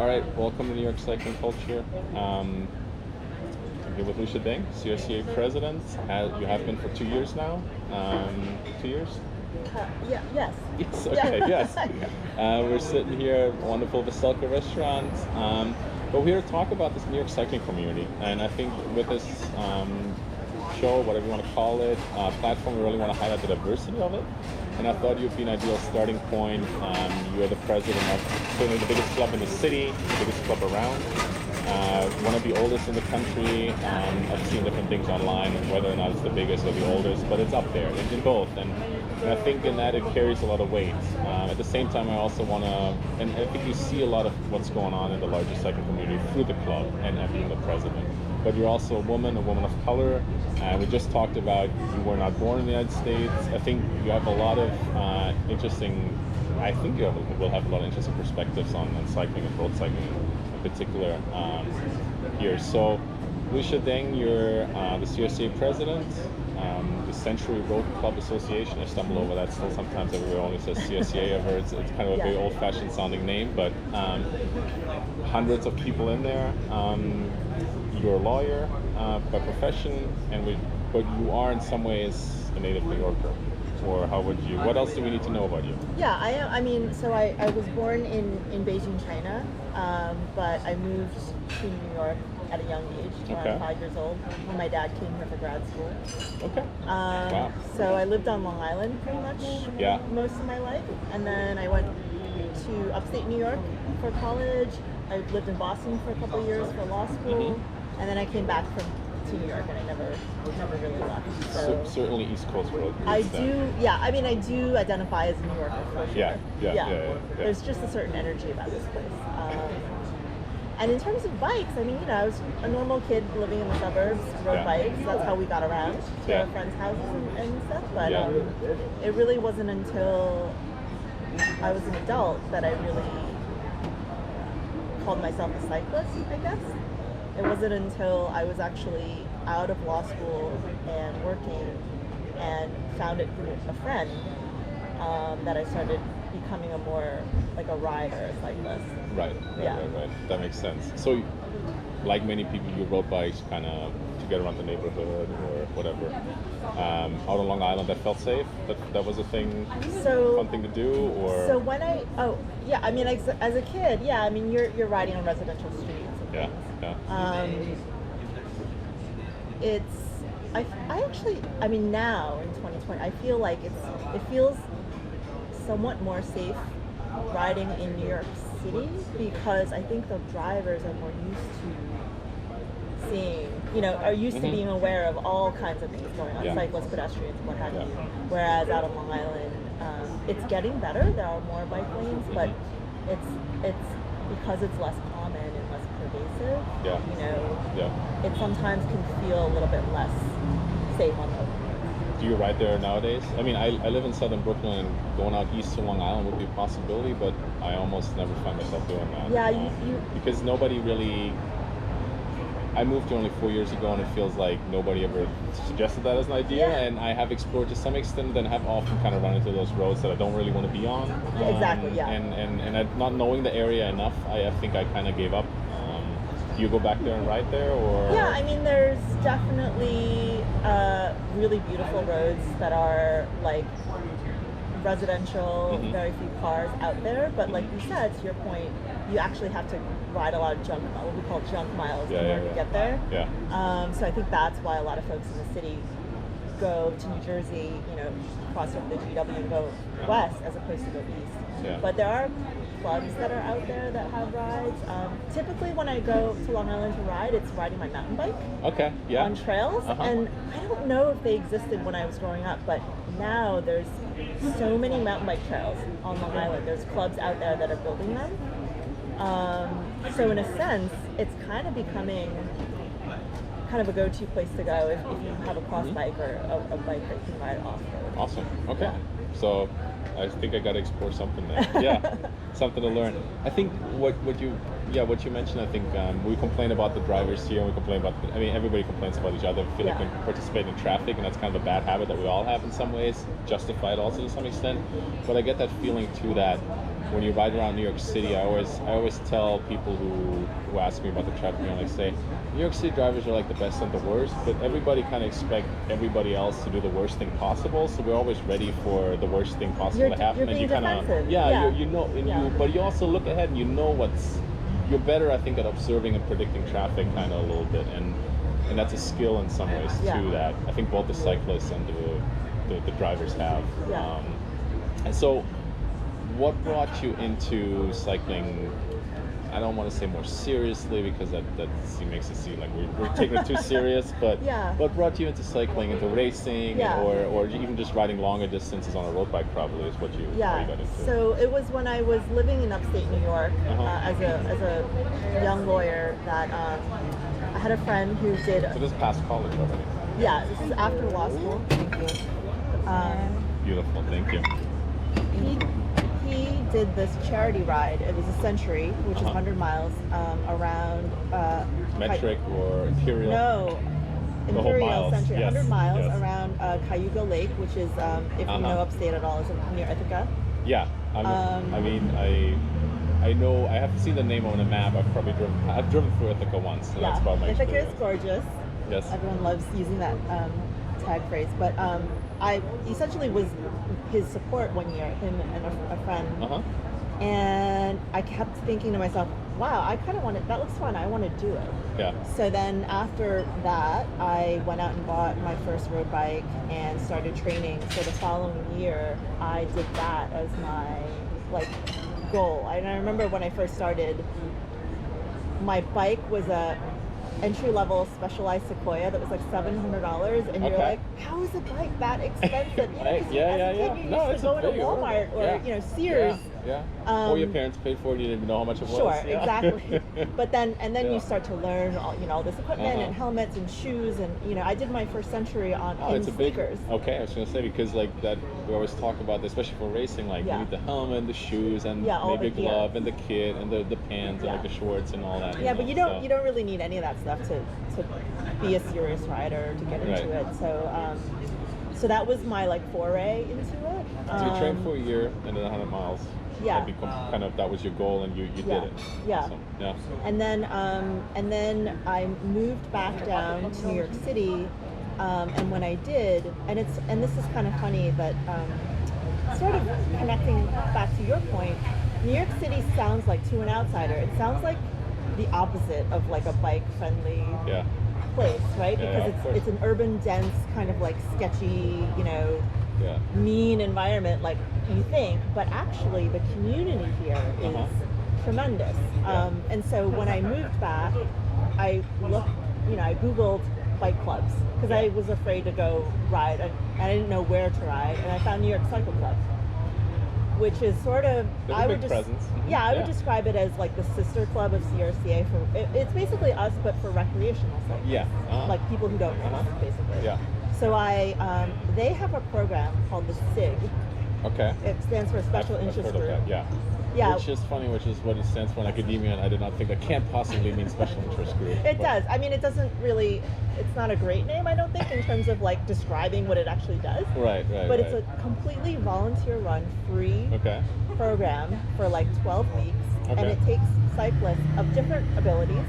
right, welcome to New York Cycling Culture. I'm here with Lucia Deng, CRCA President. You have been for 2 years now. 2 years? Yes. Yes, okay, yes. We're sitting here at a wonderful Veselka restaurant. But we're here to talk about this New York cycling community. And I think with this show, whatever you want to call it, platform, we really want to highlight the diversity of it. And I thought you'd be an ideal starting point. You're the president of certainly the biggest club in the city, the biggest club around. One of the oldest in the country. I've seen different things online, whether or not it's the biggest or the oldest, but it's up there in both. And I think in that it carries a lot of weight. At the same time, I also want to, and I think you see a lot of what's going on in the larger cycling community through the club and being the president. But you're also a woman of color. We just talked about you were not born in the United States. I think you have a lot of I think you will have a lot of interesting perspectives on cycling and road cycling in particular here. So, Lucia Deng, you're the CRCA President, the Century Road Club Association. I stumble over that still sometimes. Everyone only says CRCA. I've heard it's kind of a very old-fashioned sounding name, but hundreds of people in there. You're a lawyer by profession, but you are in some ways a native New Yorker. Or how would you? What else do we need to know about you? Yeah, I am. I mean, so I was born in Beijing, China, but I moved to New York at a young age, around 5 years old, when my dad came here for grad school. Okay. Wow. So I lived on Long Island pretty much most of my life, and then I went to upstate New York for college. I lived in Boston for a couple of years for law school, and then I came back to New York, and I never really left. So certainly East Coast road. I do, yeah. I mean, I do identify as a New Yorker for sure. Yeah. There's just a certain energy about this place. And in terms of bikes, I mean, I was a normal kid living in the suburbs, rode bikes. That's how we got around to our friends' houses and stuff. But it really wasn't until I was an adult that I really called myself a cyclist, I guess. It wasn't until I was actually out of law school and working and found it through a friend that I started becoming a more like a rider, a cyclist. Right. That makes sense. So, like many people, you rode bikes kind of to get around the neighborhood or whatever. Out on Long Island, that felt safe? That was a thing, fun thing to do? Or so when I mean, as a kid, I mean, you're riding on residential streets. I mean, now in 2020, I feel like it feels somewhat more safe riding in New York City because I think the drivers are more used to seeing, are used to being aware of all kinds of things going on, cyclists, pedestrians, what have you. Whereas out on Long Island, it's getting better. There are more bike lanes, but it's because it's less common and less pervasive. It sometimes can feel a little bit less safe on the. Do you ride there nowadays? I mean, I live in southern Brooklyn, and going out east to Long Island would be a possibility, but I almost never find myself doing that. Yeah, because nobody really. I moved here only 4 years ago, and it feels like nobody ever suggested that as an idea. And I have explored to some extent, and have often kind of run into those roads that I don't really want to be on. Exactly. And not knowing the area enough, I think I kind of gave up. Do you go back there and ride there, or? Yeah, I mean, there's definitely really beautiful roads that are like residential, very few cars out there. But like you said, to your point, you actually have to ride a lot of what we call junk miles in order to get there. So I think that's why a lot of folks in the city go to New Jersey, cross over the GW and go west as opposed to go east. But there are clubs that are out there that have rides. Typically when I go to Long Island to ride, it's riding my mountain bike on trails. And I don't know if they existed when I was growing up, but now there's so many mountain bike trails on Long Island. There's clubs out there that are building them. So in a sense, it's kind of becoming kind of a go-to place to go if you have a cross bike or a bike that you can ride off-road. Awesome. Okay. So I think I got to explore something there. Something to learn. I think what you mentioned, I think we complain about the drivers here, and we complain about, everybody complains about each other. I feel like we participate in traffic, and that's kind of a bad habit that we all have in some ways, justified also to some extent. But I get that feeling too that when you ride around New York City, I always tell people who ask me about the traffic, like say, New York City drivers are like the best and the worst, but everybody kind of expect everybody else to do the worst thing possible. So we're always ready for the worst thing possible to happen, and you kind of but you also look ahead and you know you're better, I think, at observing and predicting traffic kind of a little bit, and that's a skill in some ways too that I think both the cyclists and the drivers have. And so, what brought you into cycling? I don't want to say more seriously because that makes it seem like we're taking it too serious. But what brought you into cycling, into racing, or even just riding longer distances on a road bike? Probably is what you got into. So it was when I was living in upstate New York as a young lawyer that I had a friend who did. So this is past college already. Yeah, this is after law school. Thank you. Beautiful, thank you. He did this charity ride. It was a century, which is 100 miles around. Metric or imperial? No, imperial century. Yes. 100 miles around Cayuga Lake, which is, if you know upstate at all, is near Ithaca. Yeah, I know. I haven't seen the name on a map. I've driven through Ithaca once. So that's about my Ithaca experience. is gorgeous. Yes. Everyone loves using that tag phrase, but I essentially was his support one year, him and a friend, and I kept thinking to myself, wow, I kind of want to, that looks fun, I want to do it. Yeah. So then after that, I went out and bought my first road bike and started training. So the following year, I did that as my goal. And I remember when I first started, my bike was a entry-level Specialized Sequoia that was like $700, and you're like, how is a bike that expensive? You know, as a kid, you used to go to Walmart or Sears. Or your parents paid for it, you didn't even know how much it was. Sure, exactly. But then you start to learn all this equipment and helmets and shoes, and I did my first century on sneakers. Okay, I was gonna say, because like that we always talk about, especially for racing, like you need the helmet, the shoes, and maybe a glove and the kit and the pants and like the shorts and all that. Yeah, but you don't really need any of that stuff to be a serious rider, to get into it. So that was my foray into it. So you trained for a year and then 100 miles. Yeah. That was your goal, and you did it. Yeah. Awesome. Yeah. And then I moved back down to New York City, and when I did, and this is kind of funny, but sort of connecting back to your point, New York City sounds like, to an outsider, it sounds like the opposite of like a bike-friendly place, right? Because it's an urban, dense, kind of sketchy, mean environment, like you think, but actually the community here is tremendous. And so when I moved back, I looked, I Googled bike clubs because I was afraid to go ride. I didn't know where to ride, and I found New York Cycle Club, which is sort of, I would describe it as like the sister club of CRCA. It's basically us, but for recreational cyclists. Like people who don't race, basically. Yeah. So they have a program called the Hsieh. Okay. It stands for Special Interest Group. Yeah. Which is funny, which is what it stands for in academia, and I did not think that can't possibly mean Special Interest Group. It does. I mean, it doesn't really, it's not a great name, I don't think, in terms of describing what it actually does. Right. But it's a completely volunteer-run, free program for 12 weeks, and it takes cyclists of different abilities.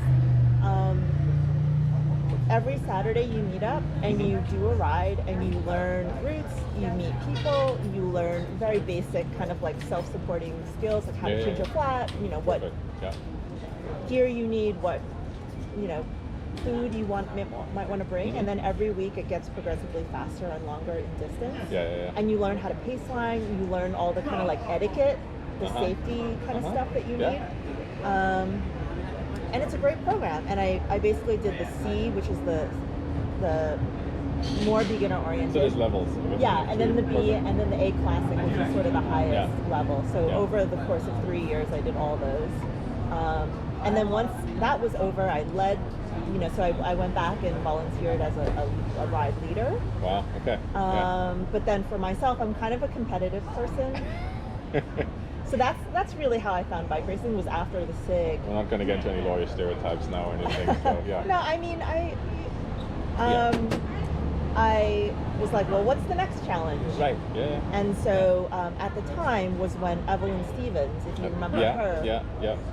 Every Saturday you meet up and you do a ride and you learn routes, you meet people, you learn very basic kind of self-supporting skills, like how to change a flat, what gear you need, what food you might want to bring, and then every week it gets progressively faster and longer in distance. And you learn how to pace line, you learn all the kind of etiquette, the safety kind of stuff that you need. And it's a great program, and I basically did the C, which is the more beginner oriented. So there's levels. And then the B, and then the A Classic, which is sort of the highest level. So over the course of 3 years, I did all those. And then once that was over, I led, so I went back and volunteered as a ride leader. Wow, okay. But then for myself, I'm kind of a competitive person. So that's really how I found bike racing, was after the SIG. We're not going to get into any lawyer stereotypes now or anything. So, No, I mean, I was like, well, what's the next challenge? Right. Yeah. And so at the time was when Evelyn Stevens, if you remember her,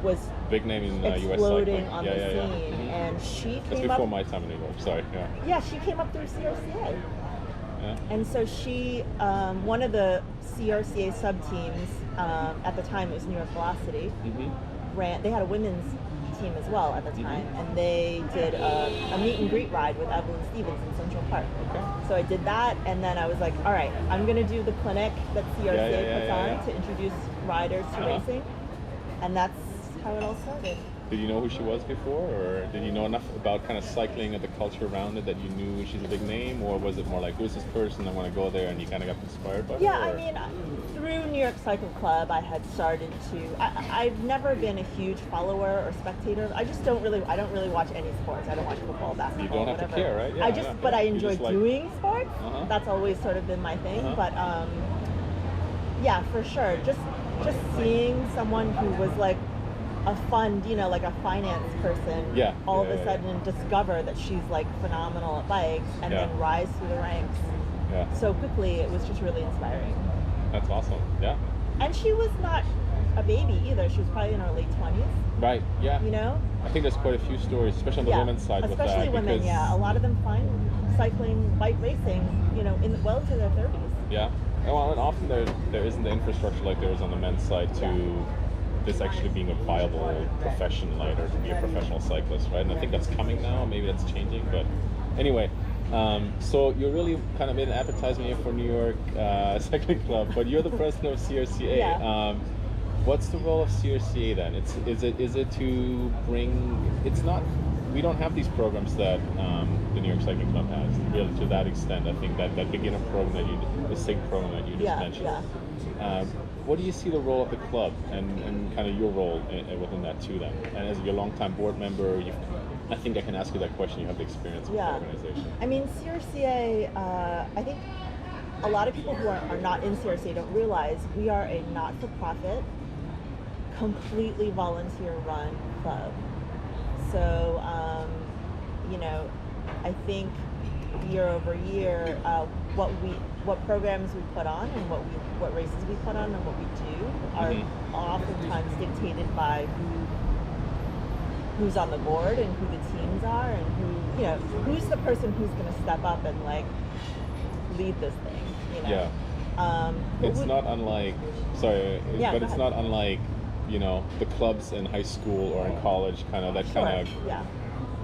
was big name in exploding US cycling. on the scene, and she That's came before up. my time in New York. Sorry. Yeah, she came up through CRCA. Yeah. And so she, one of the CRCA sub teams at the time, it was New York Velocity. They had a women's team as well at the time, and they did a meet and greet ride with Evelyn Stevens in Central Park. Okay. So I did that, and then I was like, all right, I'm going to do the clinic that CRCA puts on to introduce riders to racing, and that's how it all started. Did you know who she was before, or did you know enough about kind of cycling and the culture around it that you knew she's a big name, or was it more like, who's this person, I want to go there, and you kind of got inspired by her? Yeah, I mean, through New York Cycle Club, I had started to, I've never been a huge follower or spectator. I don't really watch any sports. I don't watch football, basketball, you don't have whatever. To care, right? Yeah, but I enjoy doing sports. That's always sort of been my thing. But yeah, for sure. Just seeing someone who was like a fund, like a finance person, all of a sudden discover that she's like phenomenal at bikes and then rise through the ranks so quickly, it was just really inspiring. That's awesome. Yeah. And she was not a baby either. She was probably in her late 20s. Right, yeah. I think there's quite a few stories, especially on the women's side with that. Especially women, a lot of them find cycling, bike racing, well into their 30s. Yeah. Well, and often there isn't the infrastructure like there is on the men's side to this actually being a viable profession later, to be a professional cyclist, right? And I think that's coming now, maybe that's changing, but anyway, so you're really kind of in advertisement here for New York Cycling Club, but you're the president of CRCA. What's the role of CRCA then? Is it to bring, we don't have these programs that the New York Cycling Club has, really, to that extent. I think that beginner program the SIG program that you just mentioned. What do you see the role of the club and kind of your role within that too then? And as your longtime board member, I think I can ask you that question. You have the experience with the organization. I mean, CRCA, I think a lot of people who are not in CRCA don't realize we are a not-for-profit, completely volunteer-run club. So, I think year over year, what programs we put on and what races we put on and what we do are oftentimes dictated by who's on the board and who the teams are and who's the person who's going to step up and like lead this thing. It's not unlike it's not unlike the clubs in high school or in college, kind of that kind of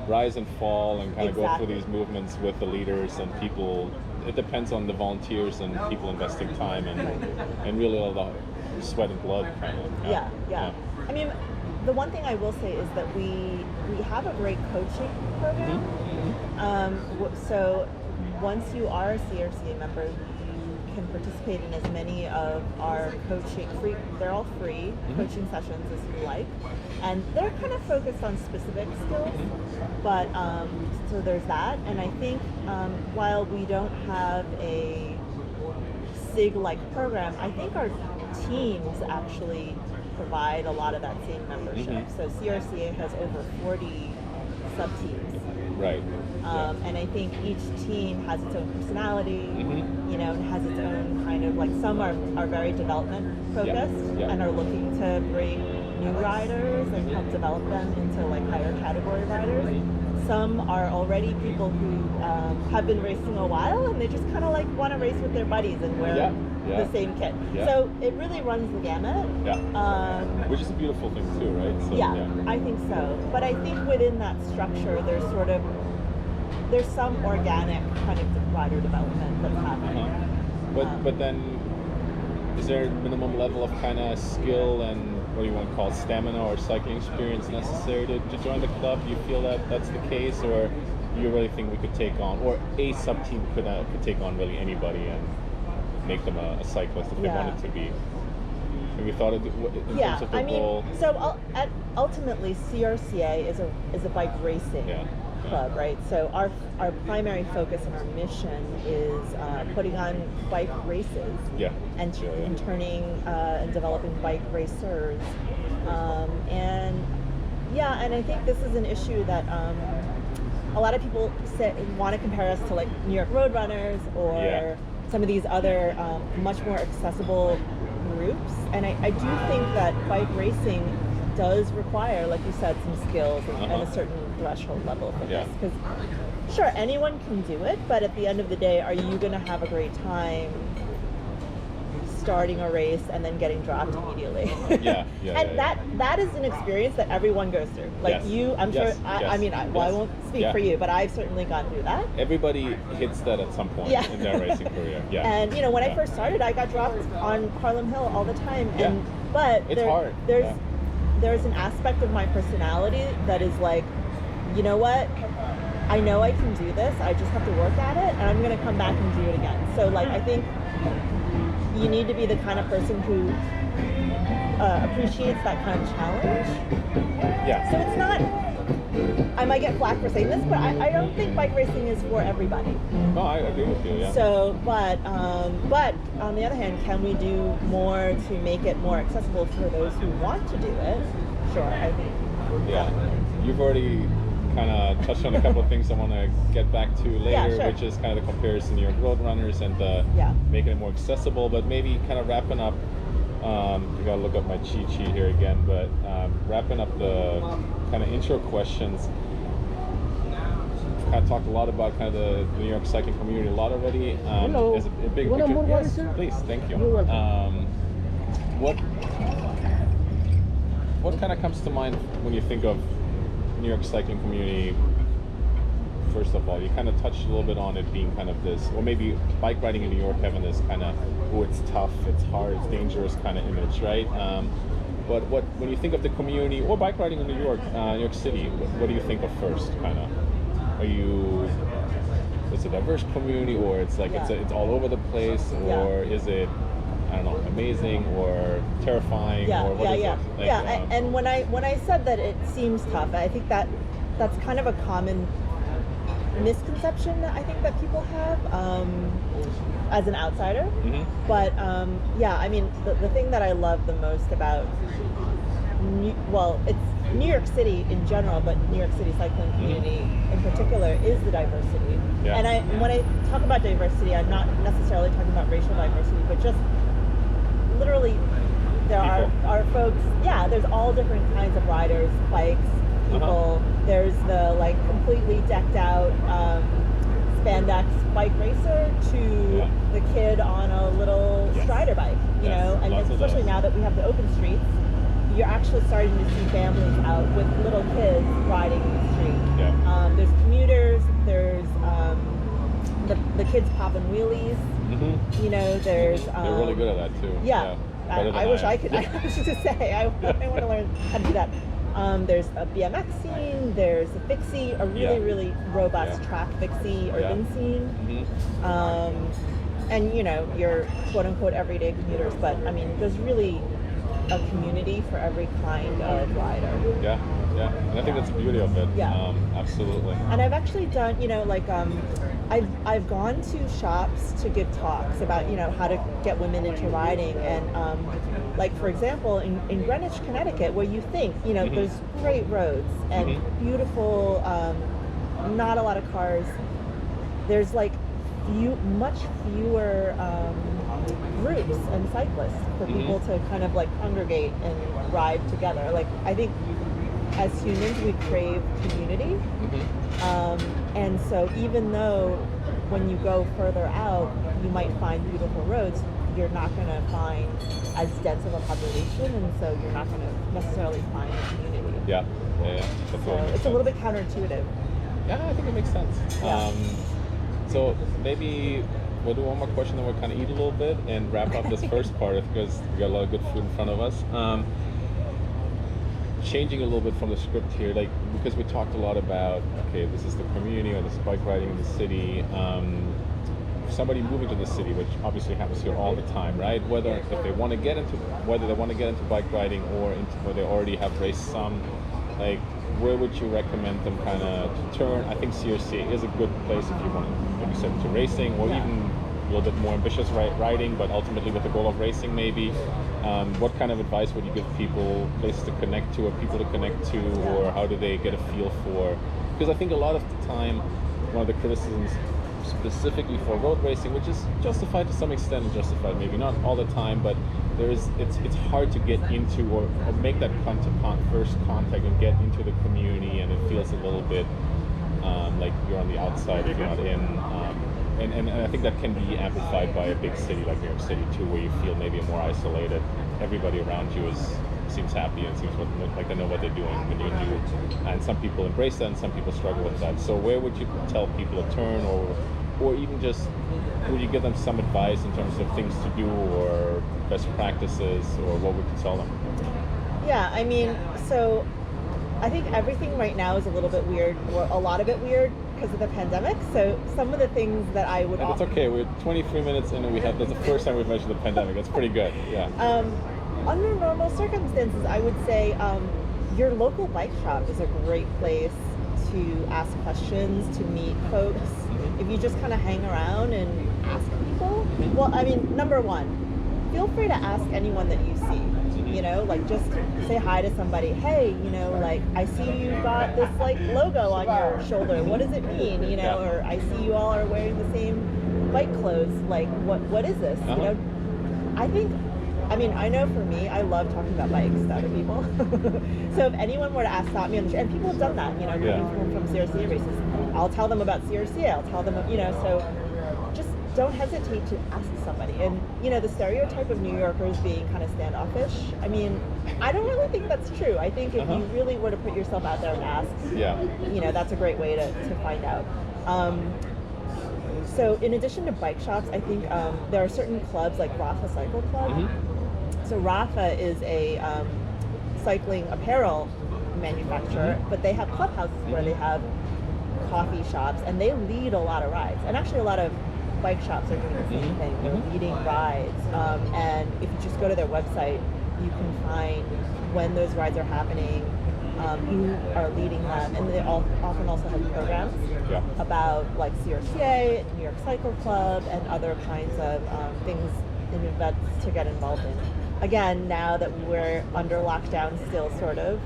rise and fall and kind of go through these movements with the leaders and people. It depends on the volunteers and people investing time and really all the sweat and blood kind of. I mean, the one thing I will say is that we have a great coaching program. So once you are a CRCA member, you can participate in as many of our they're all free coaching sessions as you like. And they're kind of focused on specific skills, but so there's that. And I think while we don't have a SIG-like program, I think our teams actually provide a lot of that same membership. So CRCA has over 40 sub-teams. Right. And I think each team has its own personality, and has its own kind of, like, some are very development focused and are looking to bring new riders and help develop them into like higher category riders. Some are already people who have been racing a while and they just kind of like want to race with their buddies and wear the same kit. So it really runs the gamut. Which is a beautiful thing too, right? So, I think so. But I think within that structure, there's some organic kind of rider development that's happening. But then, is there a minimum level of kind of skill and what do you want to call it, stamina or cycling experience necessary to join the club? Do you feel that that's the case, or do you really think we could take on, or a sub-team could take on really anybody and make them a cyclist if they wanted to be? Have you thought of in terms of the role? So ultimately CRCA is a bike racing club, right? So our primary focus and our mission is putting on bike races and turning and developing bike racers. And I think this is an issue that a lot of people want to compare us to like New York Roadrunners or some of these other much more accessible groups. And I do think that bike racing does require, like you said, some skills and a certain threshold level for this. Because sure, anyone can do it, but at the end of the day, are you going to have a great time starting a race and then getting dropped immediately? And that is an experience that everyone goes through. Like I'm sure. I mean, I won't speak for you, but I've certainly gone through that. Everybody hits that at some point in their racing career. And you know, when I first started, I got dropped on Harlem Hill all the time. And but it's hard. There's an aspect of my personality that is like, you know what? I know I can do this. I just have to work at it, and I'm going to come back and do it again. So, like, I think you need to be the kind of person who appreciates that kind of challenge. So it's not. I might get flack for saying this, but I don't think bike racing is for everybody. No, I agree with you. So, but on the other hand, can we do more to make it more accessible for those who want to do it? Sure, I think. Definitely. You've already kind of touched on a couple of things I want to get back to later, which is kind of the comparison to New York Roadrunners and making it more accessible, but maybe kind of wrapping up, I gotta look up my cheat sheet here again, but wrapping up the kind of intro questions. Kind of talked a lot about kind of the New York cycling community a lot already. There's a big picture. Yes, please, thank you. What kind of comes to mind when you think of New York cycling community? First of all, you kind of touched a little bit on it being kind of this, or maybe bike riding in New York having this kind of, oh, it's tough, it's hard, it's dangerous kind of image, right? But when you think of the community or bike riding in New York City, what do you think of first? Kind of, it's a diverse community, or it's like it's all over the place, or is it, I don't know, amazing or terrifying, or what is it? Like, and when I said that it seems tough, I think that's kind of a common misconception that I think that people have as an outsider. But I mean, the thing that I love the most about it's New York City in general, but New York City cycling community in particular is the diversity. And when I talk about diversity, I'm not necessarily talking about racial diversity, but just literally there are folks, there's all different kinds of riders, bikes, people. There's the like completely decked out spandex bike racer to the kid on a little Strider bike, you know, and especially now that we have the open streets, you're actually starting to see families out with little kids riding the street. There's commuters, there's the kids popping wheelies, you know, there's they're really good at that too. I wish I could. I was just to say, I want to learn how to do that. There's a BMX scene, there's a fixie, a really robust track fixie urban scene. And you know, your quote unquote everyday commuters, but I mean, there's really a community for every kind of rider. And I think that's the beauty of it. Absolutely. And I've actually done, you know, like I've gone to shops to give talks about, you know, how to get women into riding, and like for example in Greenwich, Connecticut, where you think, you know, there's great roads and beautiful, not a lot of cars, there's like much fewer groups and cyclists for people to kind of like congregate and ride together. Like I think as humans we crave community, and so even though when you go further out you might find beautiful roads, you're not going to find as dense of a population, and so you're not going to necessarily find a community. So it's a little bit counterintuitive. I think it makes sense. So maybe we'll do one more question, then we'll kind of eat a little bit and wrap up this first part, because we got a lot of good food in front of us. Changing a little bit from the script here, like, because we talked a lot about, okay, this is the community or this bike riding in the city. Somebody moving to the city, which obviously happens here all the time, right? Whether they want to get into bike riding or where they already have raced some, like, where would you recommend them kind of to turn? I think CRCA is a good place if you want to, like you said, to racing, or even a little bit more ambitious riding, but ultimately with the goal of racing maybe. what kind of advice would you give people, places to connect to or people to connect to, or how do they get a feel for? Because I think a lot of the time, one of the criticisms specifically for road racing, which is justified to some extent, and justified maybe not all the time, but it's hard to get into or make that first contact and get into the community, and it feels a little bit like you're on the outside if you're not in. And I think that can be amplified by a big city like New York City too, where you feel maybe more isolated. Everybody around you seems happy and seems like they know what they're doing when you do. And some people embrace that and some people struggle with that. So where would you tell people to turn, or even just would you give them some advice in terms of things to do or best practices, or what would you tell them? Yeah, I mean, so I think everything right now is a little bit weird, or a lot of it weird, because of the pandemic. So some of the things that I would... And it's okay, we're 23 minutes in and that's the first time we've mentioned the pandemic. That's pretty good, yeah. Under normal circumstances, I would say your local bike shop is a great place to ask questions, to meet folks. If you just kind of hang around and ask people, well, I mean, number one, feel free to ask anyone that you see. Like just say hi to somebody. Hey, like I see you got this like logo on your shoulder. What does it mean? Or I see you all are wearing the same bike clothes. Like what is this? I know for me, I love talking about bikes to other people. So if anyone were to stop me on the street, and people have done that, coming from CRCA races, I'll tell them about CRCA. I'll tell them, so just don't hesitate to ask somebody. And the stereotype of New Yorkers being kind of standoffish, I mean, I don't really think that's true. I think if you really were to put yourself out there and ask, that's a great way to find out. So in addition to bike shops, I think there are certain clubs like Rafa Cycle Club. So Rafa is a cycling apparel manufacturer, but they have clubhouses where they have coffee shops, and they lead a lot of rides. And actually a lot of bike shops are doing the same thing. They're leading rides, and if you just go to their website, you can find when those rides are happening, who are leading them, and they often also have programs about like CRCA, New York Cycle Club, and other kinds of things and events to get involved in. Again, now that we're under lockdown still, sort of,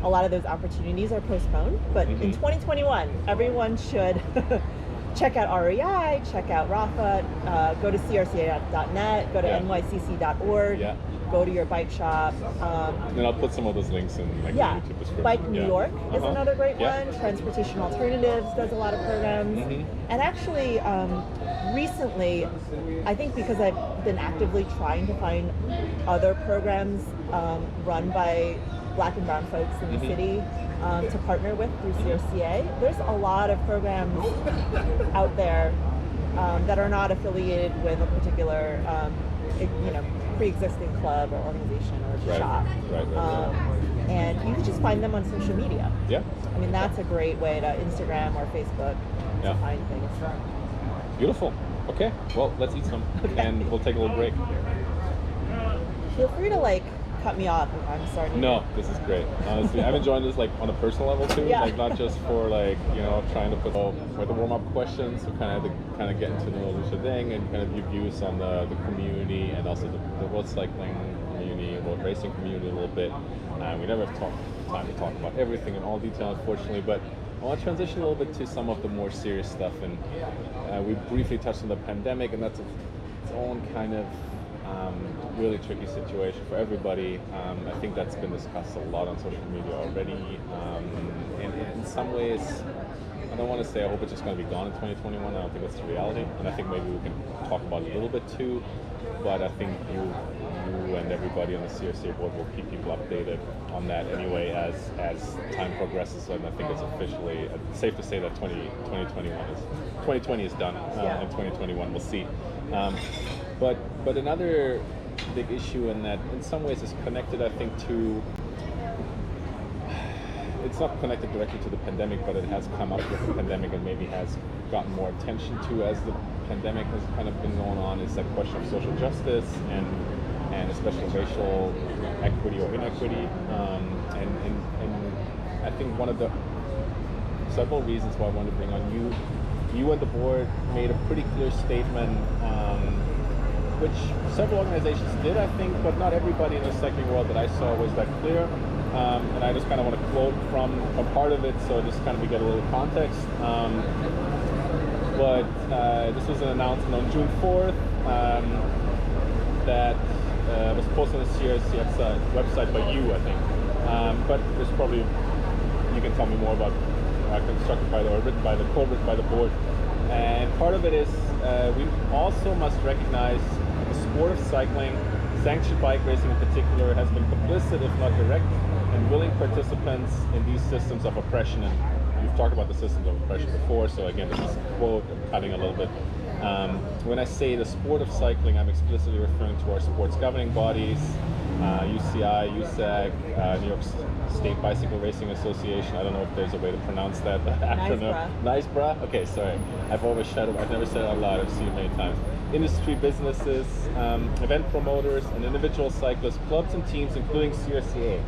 a lot of those opportunities are postponed, but in 2021, everyone should check out REI, check out Rafa, go to crca.net, go to nycc.org, go to your bike shop. And I'll put some of those links in the YouTube description. Bike New York is another great one. Transportation Alternatives does a lot of programs. And actually, recently, I think because I've been actively trying to find other programs run by Black and brown folks in the city to partner with through CRCA. There's a lot of programs out there that are not affiliated with a particular pre-existing club or organization or shop. And you can just find them on social media. I mean, that's a great way to Instagram or Facebook to find things. Beautiful. Okay, well, let's eat some, and we'll take a little break. Feel free to cut me off if I'm starting. No, this is great. Honestly, I'm enjoying this on a personal level too. Not just for trying to put for the warm-up questions, so kind of getting to know Lucia Deng and kind of your views on the community, and also the road cycling community, road racing community a little bit. We never have time to talk about everything in all detail, unfortunately, but I want to transition a little bit to some of the more serious stuff, and we briefly touched on the pandemic, and that's its own kind of really tricky situation for everybody. I think that's been discussed a lot on social media already. And in some ways, I don't want to say I hope it's just going to be gone in 2021. I don't think that's the reality, and I think maybe we can talk about it a little bit too. But I think you and everybody on the CRCA board will keep people updated on that anyway as time progresses. And I think it's officially safe to say that 2020 is done, and 2021 we'll see. But another big issue, in that in some ways is connected, I think, to, it's not connected directly to the pandemic, but it has come up with the pandemic and maybe has gotten more attention to as the pandemic has kind of been going on, is that question of social justice and especially racial equity or inequity. And I think one of the several reasons why I wanted to bring on you and the board made a pretty clear statement which several organizations did, I think, but not everybody in the cycling world that I saw was that clear. And I just kind of want to quote from a part of it, so just kind of we get a little context. But this was an announcement on June 4th that was posted on the CRCA website by you, I think. But there's probably, you can tell me more about constructed by or written by the co-written by the board. And part of it is we also must recognize the sport of cycling, sanctioned bike racing in particular, has been complicit, if not direct, and willing participants in these systems of oppression. And you've talked about the systems of oppression before, so again, this is a quote, I'm cutting a little bit. When I say the sport of cycling, I'm explicitly referring to our sports governing bodies, UCI, USAC, New York State Bicycle Racing Association. I don't know if there's a way to pronounce that acronym. NYC-area. Okay, sorry. I've overshadowed. I've never said it out loud. I've seen it many times. Industry businesses, event promoters, and individual cyclists, clubs and teams, including CRCA.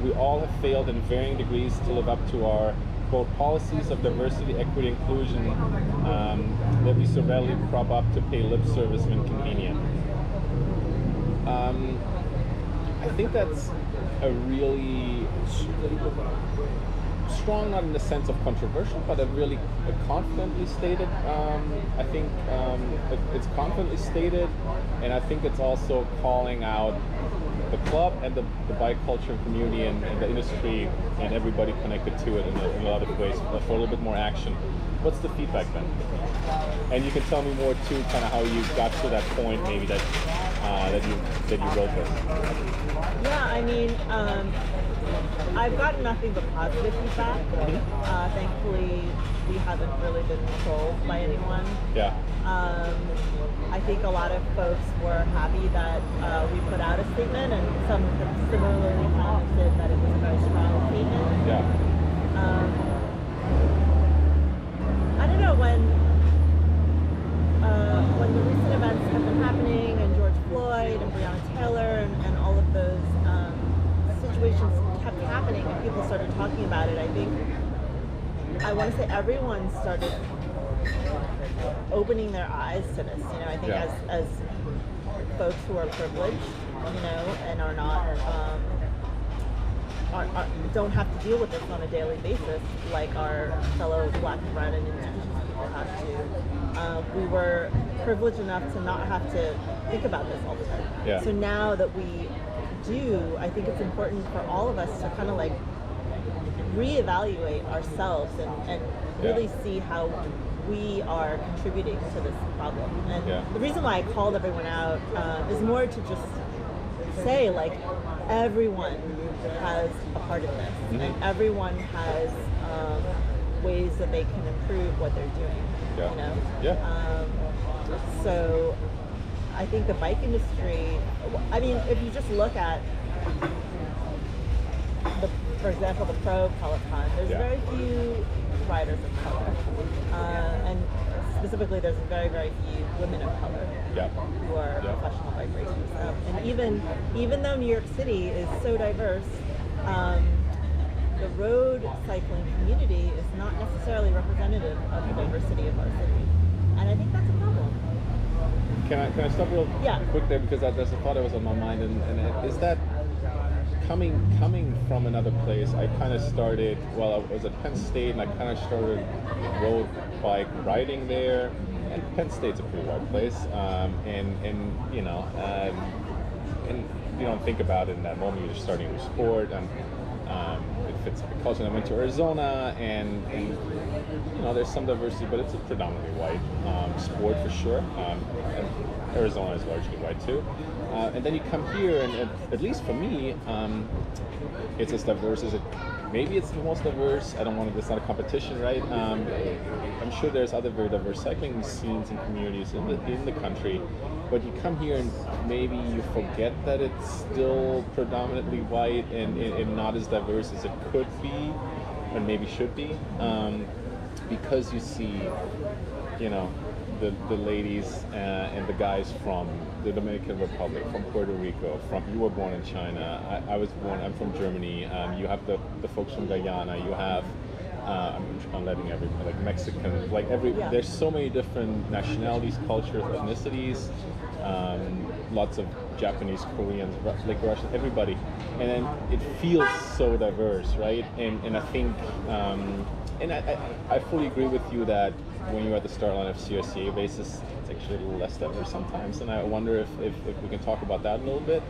We all have failed in varying degrees to live up to our quote policies of diversity, equity, inclusion that we so readily prop up to pay lip service when convenient. I think that's a really strong, not in the sense of controversial, but a really confidently stated. I think it's confidently stated, and I think it's also calling out the club and the bike culture and community and the industry and everybody connected to it in a lot of ways for a little bit more action. What's the feedback then? And you can tell me more too, kind of how you got to that point, maybe that you wrote this. Yeah, I mean, I've gotten nothing but positive feedback. Thankfully, we haven't really been trolled by anyone. Yeah. I think a lot of folks were happy that we put out a statement, and some have similarly commented that it was a very strong statement. Yeah. I don't know, when the recent events have been happening, and George Floyd and Breonna Taylor and all of those situations kept happening, and people started talking about it, I think, I want to say everyone started opening their eyes to this. You know, I think as folks who are privileged, you know, and are not don't have to deal with this on a daily basis like our fellow Black and brown and indigenous people have to. We were privileged enough to not have to think about this all the time. Yeah. So now that we do, I think it's important for all of us to kind of like reevaluate ourselves and really see how we are contributing to this problem. And the reason why I called everyone out is more to just say, like, everyone has a part in this, and everyone has ways that they can improve what they're doing. You know. So I think the bike industry, I mean, if you just look at for example, the pro Peloton, there's very few riders of color, and specifically there's very, very few women of color who are professional bike racers. And even though New York City is so diverse, the road cycling community is not necessarily representative of the diversity of our city, and I think that's a problem. Can I stop real quick there, because there's a thought that was on my mind, and is that coming from another place? I kind of started, I was at Penn State, and I kind of started road bike riding there, and Penn State's a pretty wide place, and you know, and you don't think about it in that moment. You're just starting your sport, and it fits the culture. And I went to Arizona, and you know, there's some diversity, but it's a predominantly white sport for sure. And Arizona is largely white too. And then you come here, and at least for me, it's as diverse as it. Maybe it's the most diverse. I don't want to. It's not a competition, right? I'm sure there's other very diverse cycling scenes and communities in the country, but you come here and maybe you forget that it's still predominantly white and not as diverse as it could be, and maybe should be, because you see, you know, the ladies and the guys from the Dominican Republic, from Puerto Rico, you were born in China, I'm from Germany, you have the folks from Guyana, you have, on letting everybody, like Mexicans, like there's so many different nationalities, cultures, ethnicities, lots of Japanese, Koreans, like Russian, everybody, and then it feels so diverse, right? And I think, and I fully agree with you that when you're at the start line of CRCA races, it's actually a little less diverse sometimes, and I wonder if we can talk about that a little bit.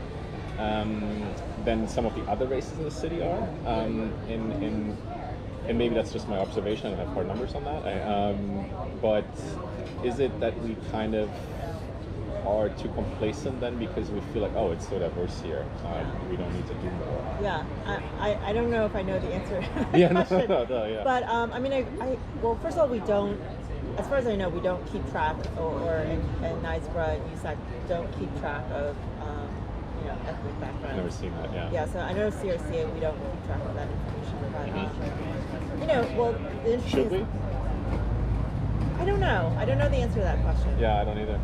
Than some of the other races in the city are, and maybe that's just my observation. I don't have hard numbers on that. But is it that we kind of are too complacent then because we feel like, oh, it's so diverse here, we don't need to do more? Yeah, I don't know if I know the answer to that question. No, But I mean, well, first of all, we don't, as far as I know, we don't keep track, or in NYC-area and USAC don't keep track of ethnic background. I've never seen that, yeah. Yeah, so I know CRCA, we don't keep track of that information. But, well, the interesting Should we? I don't know. I don't know the answer to that question. Yeah, I don't either.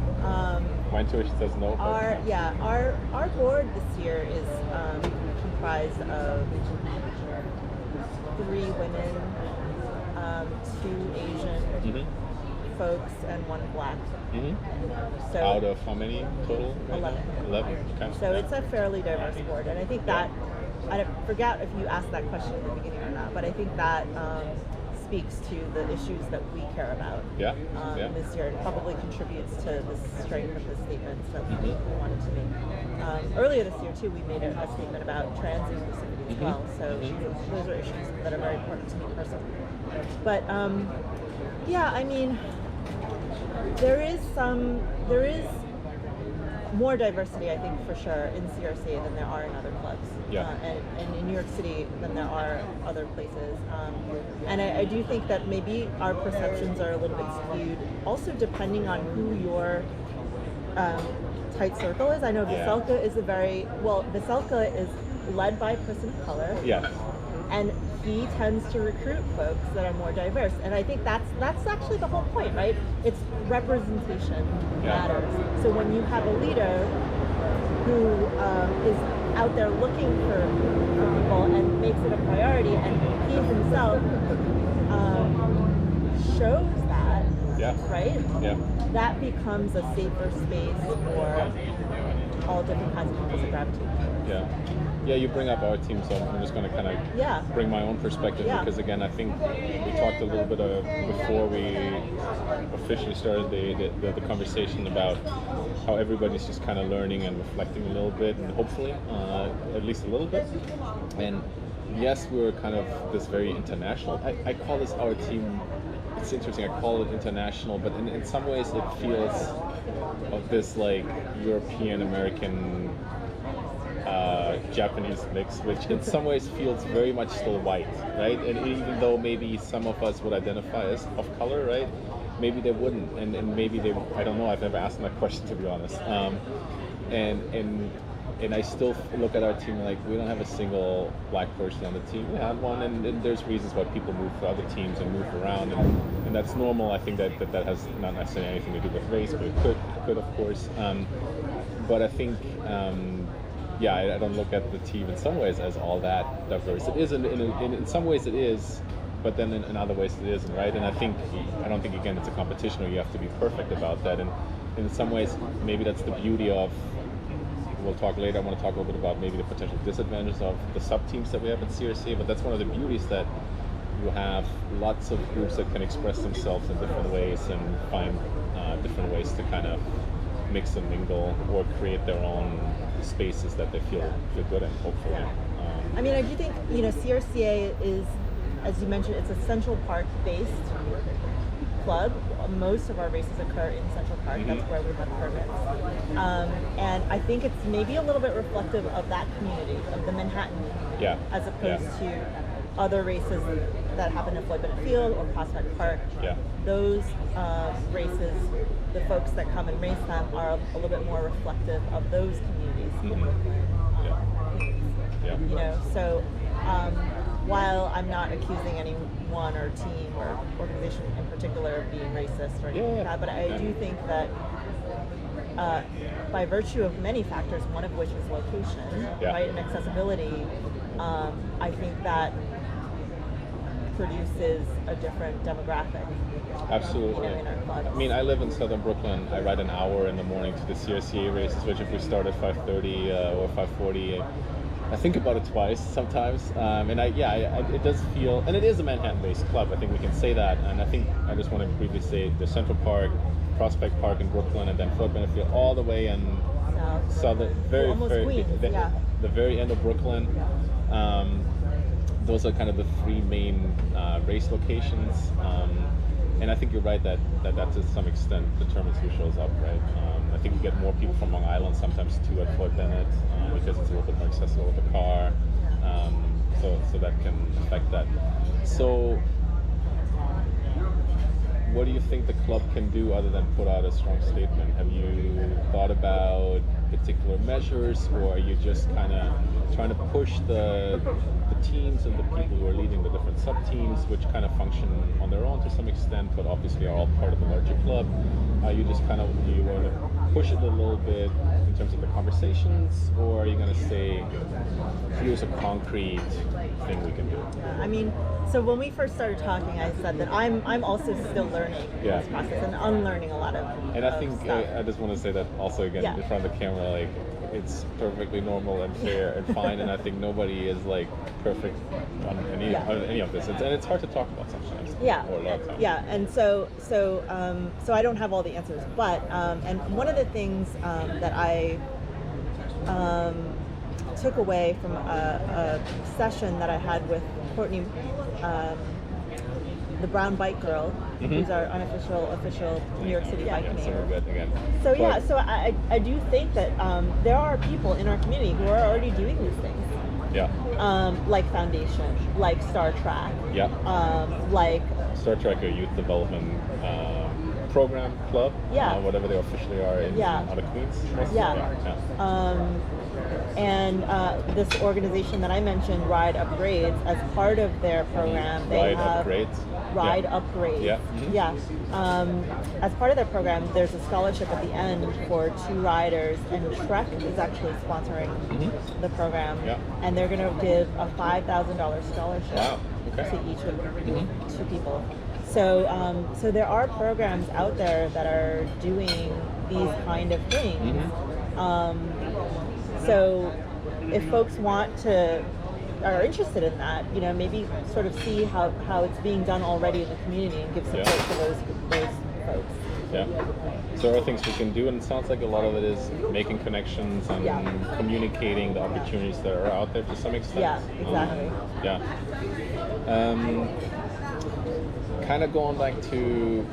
My intuition says no. Our board this year is comprised of 3 women, 2 Asian folks, and 1 black. So out of how many total? 11. 11. Okay. So it's a fairly diverse board, and I think that I forget if you asked that question at the beginning or not, but I think that speaks to the issues that we care about this year, and probably contributes to the strength of the statements that we wanted to make. Earlier this year, too, we made a statement about trans inclusivity as well. So those are issues that are very important to me personally. But I mean, there is more diversity, I think, for sure, in CRCA than there are in other clubs, and in New York City than there are other places. And I do think that maybe our perceptions are a little bit skewed, also depending on who your tight circle is. I know Veselka is Veselka is led by a person of color. Yes. And he tends to recruit folks that are more diverse, and I think that's actually the whole point, right? It's representation matters. So when you have a leader who is out there looking for people and makes it a priority, and he himself shows that, right? Yeah. That becomes a safer space for all different kinds of people to gravitate towards. Yeah, you bring up our team, so I'm just going to kind of bring my own perspective because, again, I think we talked a little bit before we officially started the conversation about how everybody's just kind of learning and reflecting a little bit, and hopefully at least a little bit. And yes, we're kind of this very international. I call this our team. It's interesting. I call it international, but in some ways it feels of this like European American. Japanese mix, which in some ways feels very much still white, right? And even though maybe some of us would identify as of color, right? Maybe they wouldn't, and maybe they. I don't know. I've never asked them that question, to be honest. And I still look at our team like we don't have a single black person on the team. We had one, and there's reasons why people move to other teams and move around, and that's normal. I think that has not necessarily anything to do with race, but it could of course. But I think. I don't look at the team in some ways as all that diverse. It is in some ways it is, but then in other ways it isn't, right? And I don't think again it's a competition where you have to be perfect about that. And in some ways maybe that's the beauty of. We'll talk later. I want to talk a little bit about maybe the potential disadvantages of the sub teams that we have at CRCA, but that's one of the beauties that you have lots of groups that can express themselves in different ways and find different ways to kind of mix and mingle or create their own spaces that they feel good in, hopefully. I mean, I do think, CRCA is, as you mentioned, it's a Central Park based club. Most of our races occur in Central Park. That's where we have permits. And I think it's maybe a little bit reflective of that community, of the Manhattan community, as opposed to other races that happen in Floyd Bennett Field or Prospect Park. Those races, the folks that come and race them are a little bit more reflective of those communities in Brooklyn. So while I'm not accusing anyone or team or organization in particular of being racist or anything like that, but I do think that by virtue of many factors, one of which is location, right, and accessibility, I think that produces a different demographic. Absolutely. In our clubs. I mean, I live in southern Brooklyn. I ride an hour in the morning to the CRCA races, which if we start at 5:30 or 5:40, I think about it twice sometimes. And it does feel, and it is a Manhattan-based club. I think we can say that. And I think I just want to briefly say the Central Park, Prospect Park in Brooklyn, and then Fort Benefit all the way in southern, very Queens, the very end of Brooklyn. Those are kind of the three main race locations. And I think you're right that to some extent determines who shows up, right? I think you get more people from Long Island sometimes too at Fort Bennett because it's a little bit more accessible with the car. So that can affect that. So what do you think the club can do other than put out a strong statement? Have you thought about particular measures, or are you just kind of trying to push the teams and the people who are leading the different sub-teams, which kind of function on their own to some extent, but obviously are all part of the larger club? You just kind of, do you want to push it a little bit in terms of the conversations, or are you going to say, here's a concrete thing we can do? I mean, so when we first started talking, I said that I'm also still learning this process and unlearning a lot of And I think stuff. I just want to say that also again in front of the camera, like, it's perfectly normal and fair and fine, and I think nobody is like perfect on any of this, and it's hard to talk about sometimes. Or a lot of times. And so I don't have all the answers, but and one of the things that I took away from a session that I had with Courtney, the brown bike girl, who's our official New York City bike mayor. So we're good again. So I do think that there are people in our community who are already doing these things. Like Foundation, like Star Track. Like Star Trek, a youth development program club. Whatever they officially are out of Queens. And this organization that I mentioned, Ride Upgrades, as part of their program, they have Ride Upgrades. As part of their program, there's a scholarship at the end for 2 riders, and Trek is actually sponsoring the program, and they're going to give a $5,000 scholarship to each of 2 people. So there are programs out there that are doing these kind of things. So if folks are interested in that, maybe sort of see how it's being done already in the community and give support to those folks. So there are things we can do, and it sounds like a lot of it is making connections and communicating the opportunities that are out there to some extent. Exactly. Kind of going back to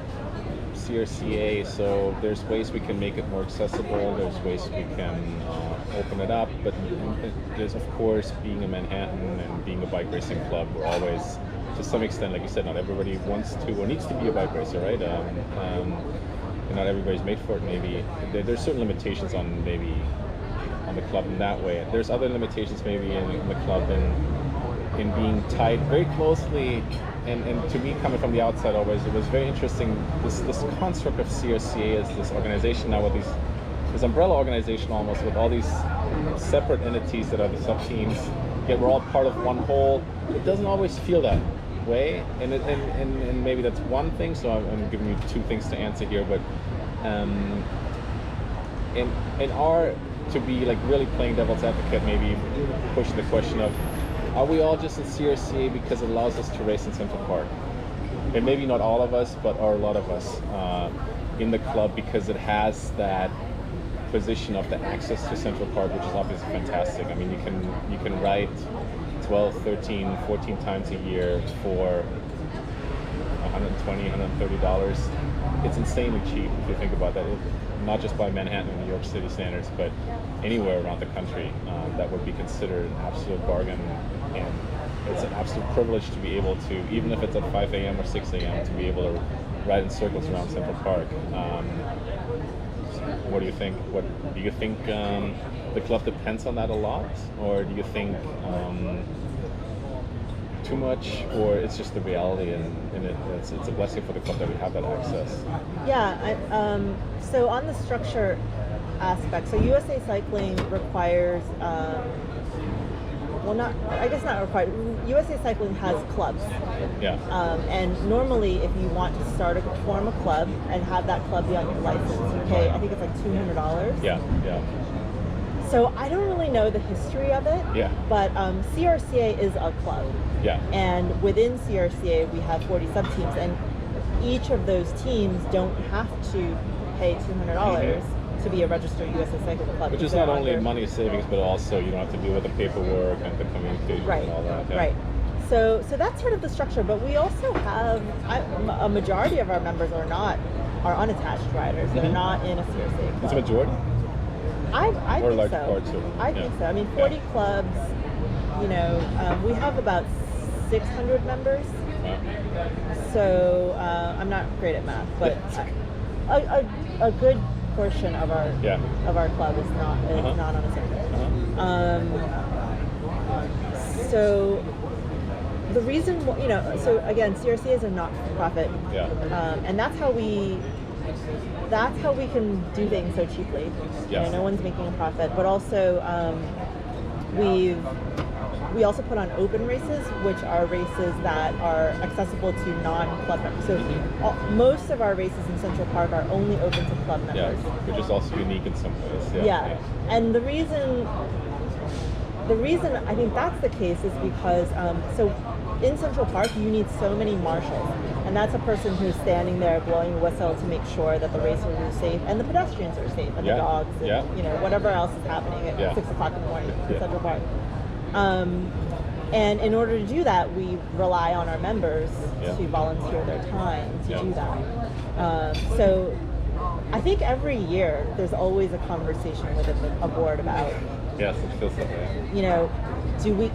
CRCA, so there's ways we can make it more accessible, there's ways we can open it up, but there's, of course, being a Manhattan and being a bike racing club, we're always, to some extent, like you said, not everybody wants to or needs to be a bike racer, right? And not everybody's made for it, maybe. There's certain limitations on the club in that way. There's other limitations maybe in the club in being tied very closely. And to me, coming from the outside always, it was very interesting, this construct of CRCA as this organization now with this umbrella organization almost, with all these separate entities that are the sub-teams, yet we're all part of one whole. It doesn't always feel that way, and maybe that's one thing, so I'm giving you 2 things to answer here, but to be like really playing devil's advocate, maybe push the question of, are we all just in CRCA because it allows us to race in Central Park? And maybe not all of us, but are a lot of us in the club because it has that position of the access to Central Park, which is obviously fantastic. I mean, you can ride 12, 13, 14 times a year for $120, $130. It's insanely cheap if you think about that. Not just by Manhattan and New York City standards, but anywhere around the country, that would be considered an absolute bargain. And it's an absolute privilege to be able to, even if it's at 5 a.m. or 6 a.m., to be able to ride in circles around Central Park. What do you think? Do you think the club depends on that a lot, or do you think too much, or it's just the reality and it's a blessing for the club that we have that access? So on the structure aspect, so USA Cycling requires, not required. USA Cycling has clubs. Yeah. And normally, if you want to form a club and have that club be on your license, you pay, I think it's like $200. Yeah, yeah. So I don't really know the history of it. Yeah. But CRCA is a club. Yeah. And within CRCA, we have 40 sub-teams, and each of those teams don't have to pay $200 to be a registered USA Cycling Club. Which is not only money savings, but also you don't have to deal with the paperwork and the communication and all that. Yeah. Right. So that's sort of the structure. But we also have a majority of our members are unattached riders. They're not in a CRCA club. It's a majority. I or think like so. Part two. I think so. I mean, 40 clubs. You know, we have about 600 members. Wow. So I'm not great at math, but a good portion of our club is not on a circuit. So the reason, you know, so again, CRCA is a not-for-profit, and that's how we can do things so cheaply. You know, no one's making a profit, but also we also put on open races, which are races that are accessible to non-club members. So most of our races in Central Park are only open to club members. Yeah, which is also unique in some ways. Yeah. And the reason I think that's the case is because so in Central Park you need so many marshals, and that's a person who's standing there blowing a whistle to make sure that the racers are safe and the pedestrians are safe and the dogs and you know, whatever else is happening at 6 o'clock in the morning in Central Park. And in order to do that, we rely on our members to volunteer their time to do that. So I think every year there's always a conversation within a board about, yes, it feels like that. You know,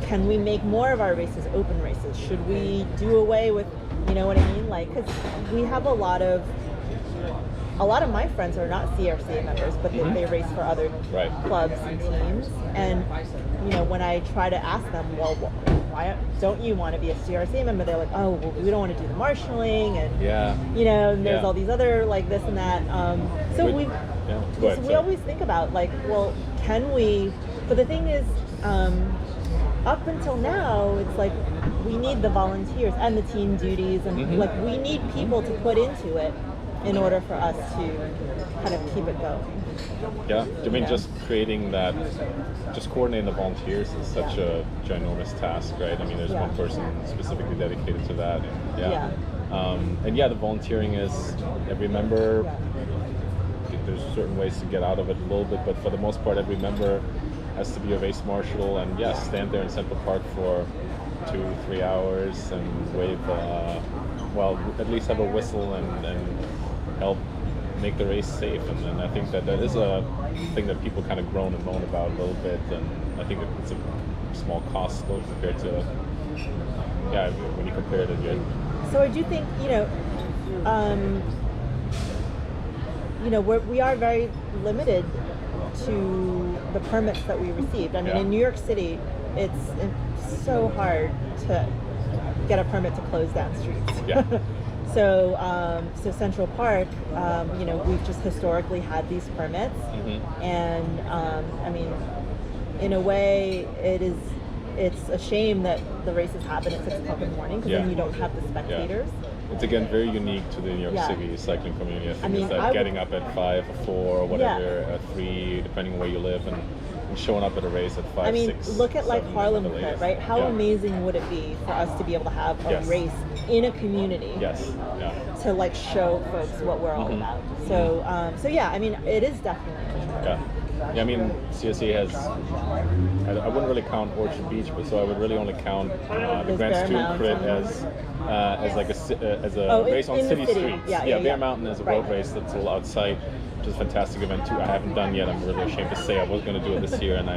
can we make more of our races open races? Should we do away with, you know what I mean? Like, because we have a lot of my friends are not CRCA members, but they race for other clubs and teams. And, you know, when I try to ask them, well, why don't you want to be a CRCA member? They're like, oh, well, we don't want to do the marshalling, and you know, and there's all these other like this and that. So we always think about like, well, can we? But the thing is, up until now, it's like we need the volunteers and the team duties, and like we need people to put into it in order for us to kind of keep it going. Yeah, I mean, just creating that, just coordinating the volunteers is such a ginormous task, right? I mean, there's one person specifically dedicated to that. And the volunteering is every member. There's certain ways to get out of it a little bit, but for the most part, every member has to be a race marshal and stand there in Central Park for 2-3 hours and wave, at least have a whistle and help make the race safe. And I think that is a thing that people kind of groan and moan about a little bit, and I think it's a small cost still compared to when you compare it again. So I do think we are very limited to the permits that we received. I mean, in New York City, it's so hard to get a permit to close down streets. Yeah. So Central Park, we've just historically had these permits, and I mean, in a way, it's a shame that the races happen at 6 o'clock in the morning because then you don't have the spectators. It's again very unique to the New York City cycling community. I think it's that getting up at 5 or 4 or whatever, at 3, depending on where you live, and showing up at a race at 5, 6. Look at like Harlem Crit, right? How amazing would it be for us to be able to have a race in a community to like show folks what we're all about. So I mean, it is definitely Yeah, I mean, CRCA has, I wouldn't really count Orchard Beach, but so I would really only count the Grand Student Crit as like a race on city streets. Bear Mountain is a road race that's all outside, which is a fantastic event too. I haven't done yet. I'm really ashamed to say I was going to do it this year, and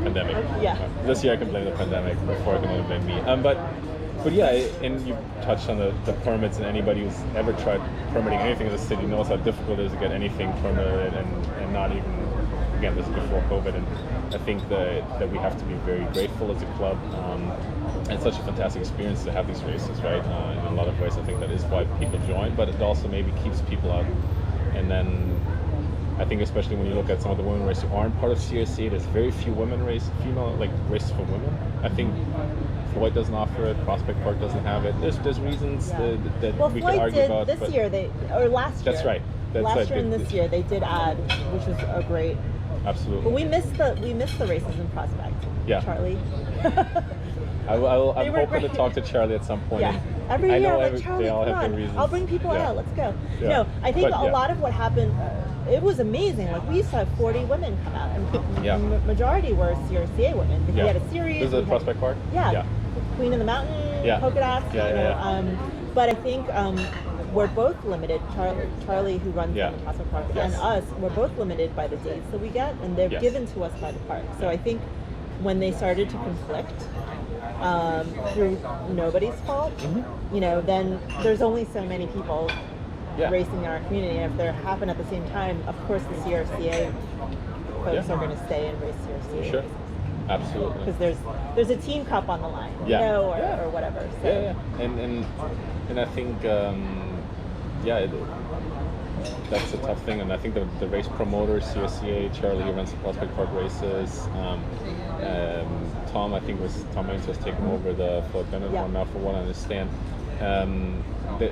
pandemic. This year I can blame the pandemic. Before I can only blame me. But and you touched on the permits, and anybody who's ever tried permitting anything in the city knows how difficult it is to get anything permitted, and not even, again, this is before COVID, and I think that we have to be very grateful as a club. It's such a fantastic experience to have these races, right? In a lot of ways, I think that is why people join, but it also maybe keeps people out. And then I think especially when you look at some of the women races who aren't part of CRCA, there's very few female races for women. I think Floyd doesn't offer it. Prospect Park doesn't have it. There's reasons that well, we Floyd can argue did about. This year last year. That's right. Last year and this year they did add, which was a great. Absolutely. But we missed the races in Prospect. Yeah. Charlie. I'm hoping to talk to Charlie at some point. Yeah. Every year, I'm like, Charlie, they all come have on. their reasons. I'll bring people out. Let's go. Yeah. No, I think a lot of what happened, it was amazing. Like, we used to have 40 women come out, and majority were CRCA women. We had a series. This is at Prospect Park? Yeah. Queen of the Mountain, polka dots. But I think we're both limited. Charlie, who runs the Prospect Park, and us, we're both limited by the dates that we get, and they're given to us by the park. So I think when they started to conflict, through nobody's fault, then there's only so many people racing in our community, and if they happen at the same time, of course the CRCA folks are going to stay and race CRCA. Sure. Absolutely. Because there's a team cup on the line, or whatever. So. And I think that's a tough thing, and I think the race promoters, CRCA, Charlie, who runs the Prospect Park races, Tom Haynes was taking over the Floyd Bennett one now, for what I understand.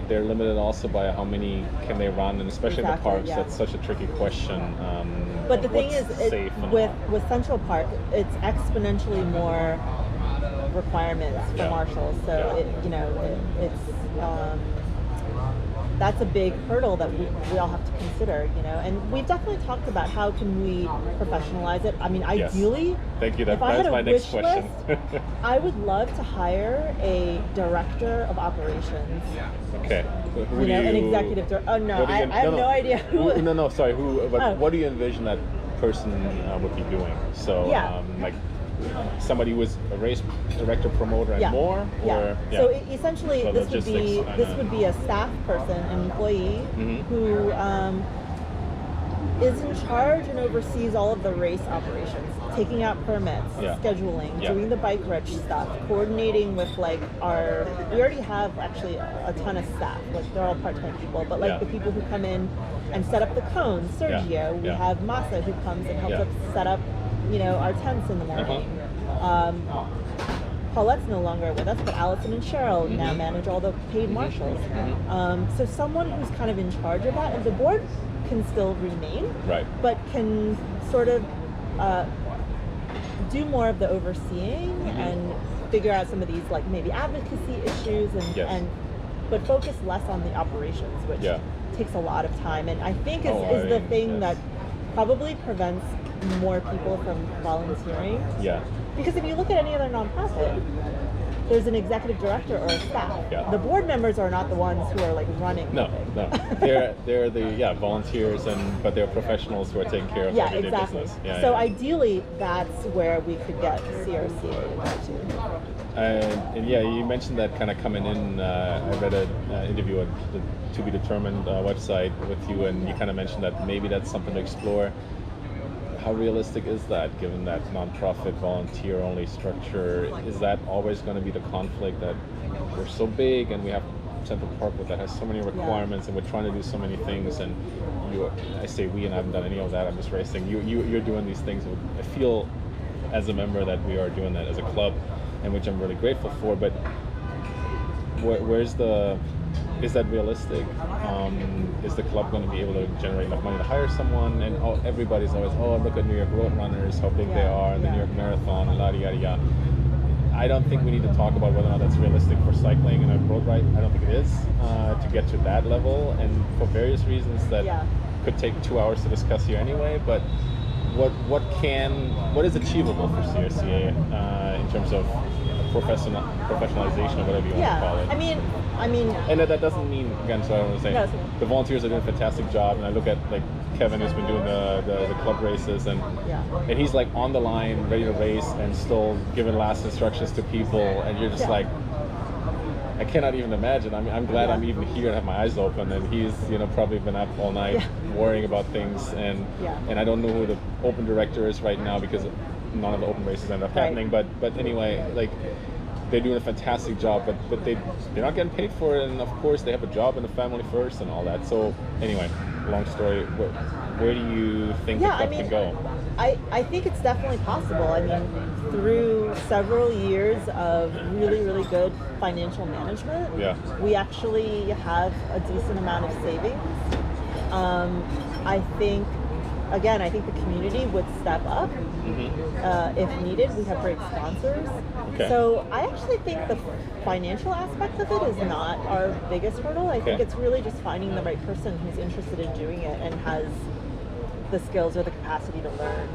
They're limited also by how many can they run, and especially in the parks, that's such a tricky question. But the thing is, with Central Park, it's exponentially more requirements for marshals. So that's a big hurdle that we all have to consider, and we've definitely talked about how can we professionalize it. I mean, ideally, thank you. If I had a my next question. List, I would love to hire a director of operations. Okay. An executive director. Oh no, I have no idea. Sorry. What do you envision that person would be doing? So, like somebody who was a race director, promoter, and more? Or, So essentially, this would be a staff person, an employee who is in charge and oversees all of the race operations, taking out permits, scheduling, doing the bike reg stuff, coordinating with we already have actually a ton of staff, like they're all part-time people, but the people who come in and set up the cones, Sergio, we have Masa who comes and helps us set up our tents in the morning. Paulette's no longer with us, but Allison and Cheryl now manage all the paid marshals. So someone who's kind of in charge of that, and the board can still remain, but can sort of do more of the overseeing and figure out some of these maybe advocacy issues but focus less on the operations, which takes a lot of time, and I think is the thing that probably prevents more people from volunteering. Because if you look at any other nonprofit, there's an executive director or a staff. The board members are not the ones who are running. No. They're the volunteers, but they're professionals who are taking care of everyday business. So ideally, that's where we could get CRCA to. And you mentioned that kind of coming in. I read an interview on the To Be Determined website with you, and you kind of mentioned that maybe that's something to explore. How realistic is that, given that nonprofit volunteer-only structure? Is that always going to be the conflict, that we're so big and we have Central Park that has so many requirements and we're trying to do so many things, and I say we, and I haven't done any of that, I'm just racing. You're doing these things. I feel as a member that we are doing that as a club, and which I'm really grateful for, but is that realistic? Is the club going to be able to generate enough money to hire someone? And everybody's always, look at New York Road Runners, how big they are, and the New York Marathon, and yada yada yada. I don't think we need to talk about whether or not that's realistic for cycling and a road ride. I don't think it is to get to that level, and for various reasons that could take 2 hours to discuss here anyway. But what is achievable for CRCA in terms of professionalization or whatever you want to call it? I mean, and that doesn't mean, again, so I don't want to say the volunteers are doing a fantastic job, and I look at Kevin, who's been doing the club races, and he's on the line, ready to race, and still giving last instructions to people, and you're just I cannot even imagine. I mean, I'm glad I'm even here and have my eyes open, and he's probably been up all night worrying about things, and I don't know who the open director is right now because none of the open races end up happening, but anyway, they're doing a fantastic job, but they're not getting paid for it, and of course they have a job and a family first and all that. So anyway, long story, where do you think the club can go? I think it's definitely possible. I mean, through several years of really, really good financial management, we actually have a decent amount of savings. I think the community would step up if needed. We have great sponsors. So I actually think the financial aspect of it is not our biggest hurdle. I think it's really just finding the right person who's interested in doing it and has the skills or the capacity to learn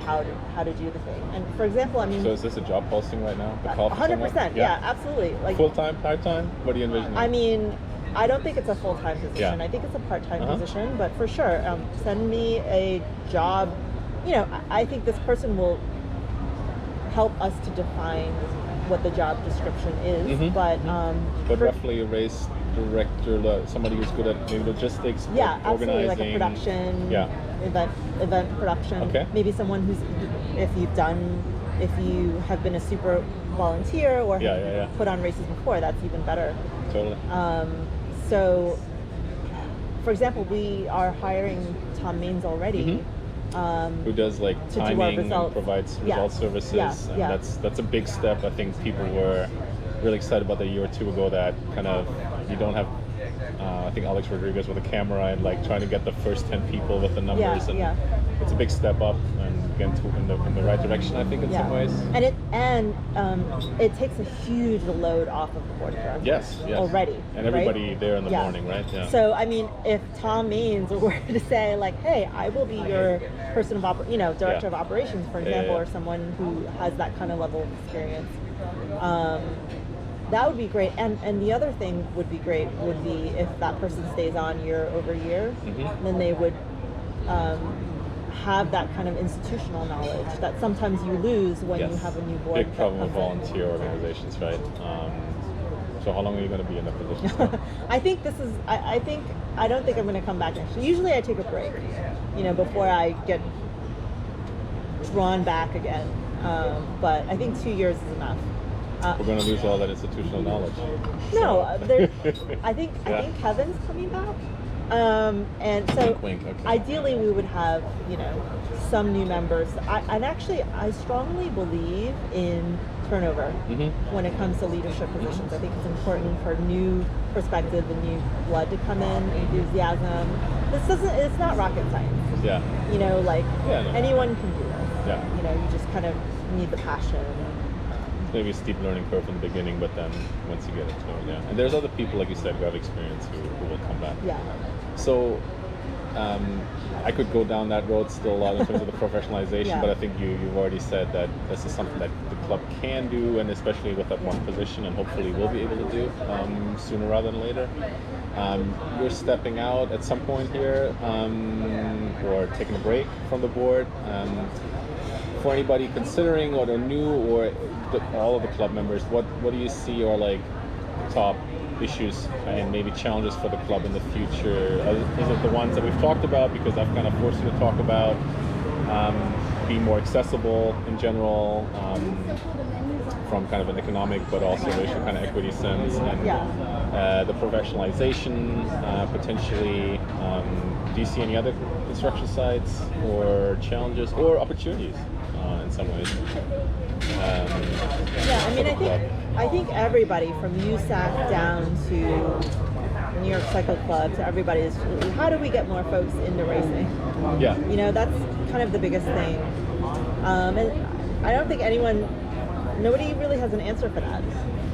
how to do the thing. And for example, I mean, so is this a job posting right now? 100%. Yeah, absolutely. Like full-time, part-time? What do you envision? I mean, I don't think it's a full-time position. I think it's a part-time position, but for sure, send me a job. You know, I think this person will help us to define what the job description is. But roughly a race director, somebody who's good at maybe logistics, absolutely, organizing, like a production, event production. Maybe someone who's, if you have been a super volunteer or have put on races before, that's even better. Totally. So, for example, we are hiring Tom Maines already. Who does like timing and provides result services. And that's a big step. I think people were really excited about that a year or two ago, that kind of you don't have I think Alex Rodriguez with a camera and like trying to get the first 10 people with the numbers, and it's a big step up and again in the right direction, I think, in some ways. And it takes a huge load off of the board of directors. Yes. Already. And everybody there in the morning, right? Yeah. So I mean, if Tom Maines were to say like, hey, I will be your person of director of operations, for example, or someone who has that kind of level of experience, that would be great. And the other thing would be great would be if that person stays on year over year, then they would have that kind of institutional knowledge that sometimes you lose when you have a new board. Big problem with volunteer organizations, right? So how long are you going to be in that position? I don't think I'm going to come back next year. Usually I take a break, before I get drawn back again. But I think 2 years is enough. We're going to lose all that institutional knowledge. No, I think Kevin's coming back. And so ideally we would have, some new members. I strongly believe in turnover when it comes to leadership positions. I think it's important for new perspective and new blood to come in, enthusiasm. It's not rocket science. Anyone can do this. You just kind of need the passion. Maybe a steep learning curve in the beginning, but then once you get into it, and there's other people, like you said, who have experience who will come back. So I could go down that road still a lot in terms of the professionalization, but I think you've already said that this is something that the club can do, and especially with that one position, and hopefully will be able to do sooner rather than later. You're stepping out at some point here, or taking a break from the board. For anybody considering or new, or all of the club members, what do you see are like top issues and maybe challenges for the club in the future? Is it the ones that we've talked about, because I've kind of forced you to talk about being more accessible in general, from kind of an economic but also racial kind of equity sense, and the professionalization potentially. Do you see any other construction sites or challenges or opportunities in some ways? I think everybody from USAC down to New York Cycle Club to everybody is, how do we get more folks into racing? That's kind of the biggest thing. And I don't think nobody really has an answer for that.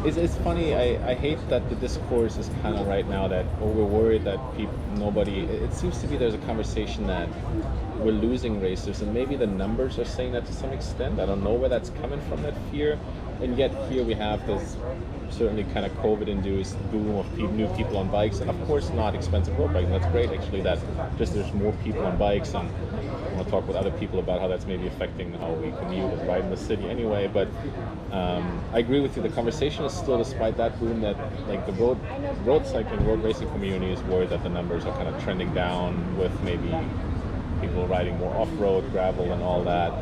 It's funny, I hate that the discourse is kind of right now that we're worried that it seems to be there's a conversation that we're losing racers, and maybe the numbers are saying that to some extent. I don't know where that's coming from, that fear. And yet here we have this certainly kind of COVID-induced boom of new people on bikes, and of course not expensive road bikes. That's great actually, that just there's more people on bikes, and I want to talk with other people about how that's maybe affecting how we commute and ride in the city anyway. But I agree with you, the conversation is still, despite that boom, that like the road cycling, road racing community is worried that the numbers are kind of trending down, with maybe people riding more off-road, gravel and all that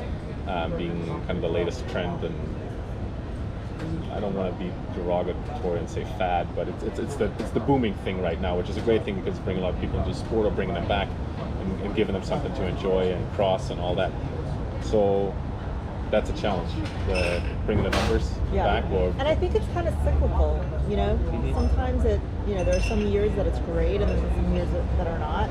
being kind of the latest trend. And I don't want to be derogatory and say fad, but it's the booming thing right now, which is a great thing because it's bringing a lot of people into sport, or bringing them back and giving them something to enjoy and cross and all that. Mm-hmm. So that's a challenge, bringing the numbers back. And I think it's kind of cyclical, you know? Mm-hmm. Sometimes there are some years that it's great and then there's some years that are not.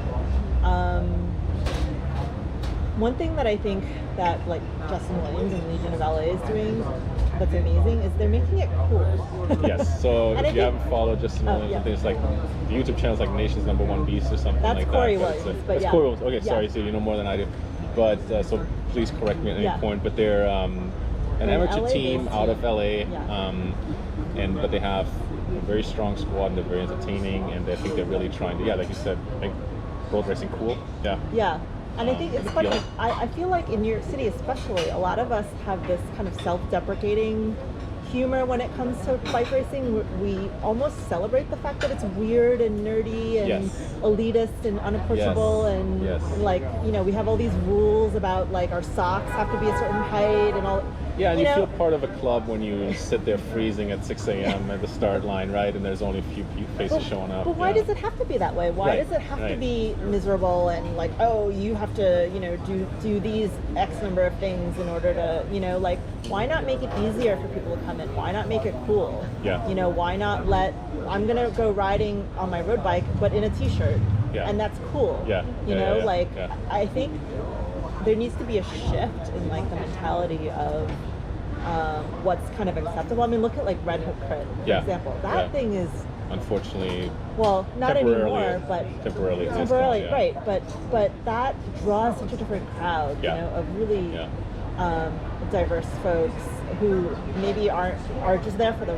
One thing that I think that like Justin Williams and Legion of LA is doing that's amazing is they're making it cool. Yes, so if you haven't followed Justin Williams and things like the YouTube channels like Nation's #1 Beast or something that's like Corey that. Williams, That's Corey Williams. Okay, sorry, so you know more than I do. But so please correct me at any point. But they're an amateur team out of LA, but they have a very strong squad and they're very entertaining, and I think they're really trying to, like you said, make road racing cool. Yeah. And I think it's funny, I feel like in New York City especially, a lot of us have this kind of self-deprecating humor when it comes to bike racing. We almost celebrate the fact that it's weird and nerdy and elitist and unapproachable and like, you know, we have all these rules about like our socks have to be a certain height and all. Yeah, and you feel part of a club when you sit there freezing at 6 a.m. at the start line, right? And there's only a few faces showing up. But why does it have to be that way? Why does it have to be miserable and like, oh, you have to, you know, do these X number of things in order to, you know, like, why not make it easier for people to come in? Why not make it cool? Yeah. You know, why not I'm going to go riding on my road bike, but in a t-shirt. Yeah. And that's cool. Yeah. You know, I think there needs to be a shift in like the mentality of what's kind of acceptable. I mean, look at like Red Hook Crit, for example. That thing is unfortunately not anymore, but temporarily, right? But that draws such a different crowd, you know, of really diverse folks who maybe are just there for the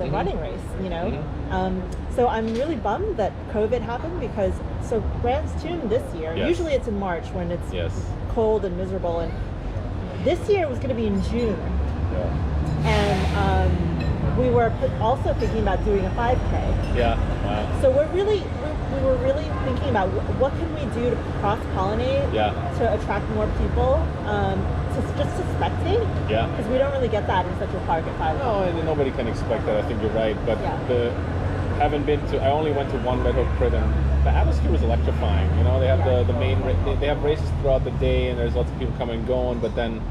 running race, you know. So I'm really bummed that COVID happened because Grand's Tomb this year, usually it's in March when it's cold and miserable, and this year it was going to be in June. And we were also thinking about doing a 5K. Wow. So we were really thinking about what can we do to cross-pollinate to attract more people to spectate. Because we don't really get that in Central Park at 5. No, and nobody can expect that. I think you're right. But I only went to one Red Hook Crit, and the atmosphere was electrifying. You know, they have the main they have races throughout the day, and there's lots of people coming and going. But then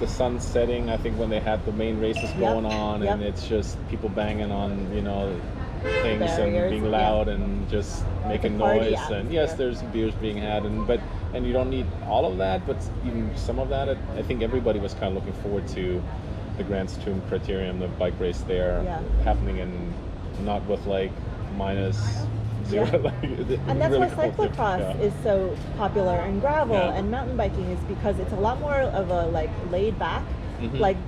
the sun setting, I think, when they had the main races going on, and it's just people banging on, you know, things barriers, and being loud and just making noise. And yes, there's beers being had, and you don't need all of that, but even some of that. I think everybody was kind of looking forward to the Grand's Tomb Criterium, the bike race there, happening in not with like minus. And that's really why cyclocross is so popular, and gravel and mountain biking is because it's a lot more of a like laid back, like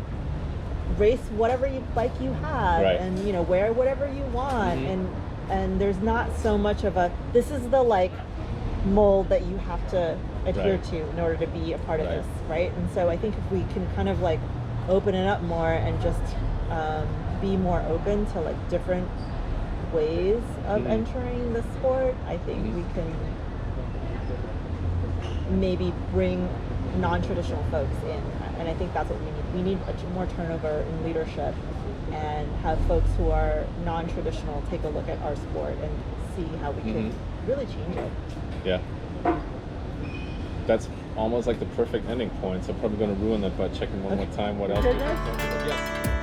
race whatever bike you have, and you know, wear whatever you want, and there's not so much of a this is the like mold that you have to adhere to in order to be a part of this, right? And so I think if we can kind of like open it up more and just be more open to like different ways of entering the sport, I think we can maybe bring non-traditional folks in, and I think that's what we need. We need more turnover in leadership and have folks who are non-traditional take a look at our sport and see how we can really change it. Yeah. That's almost like the perfect ending point, so I'm probably going to ruin that by checking one more time what else. Yes.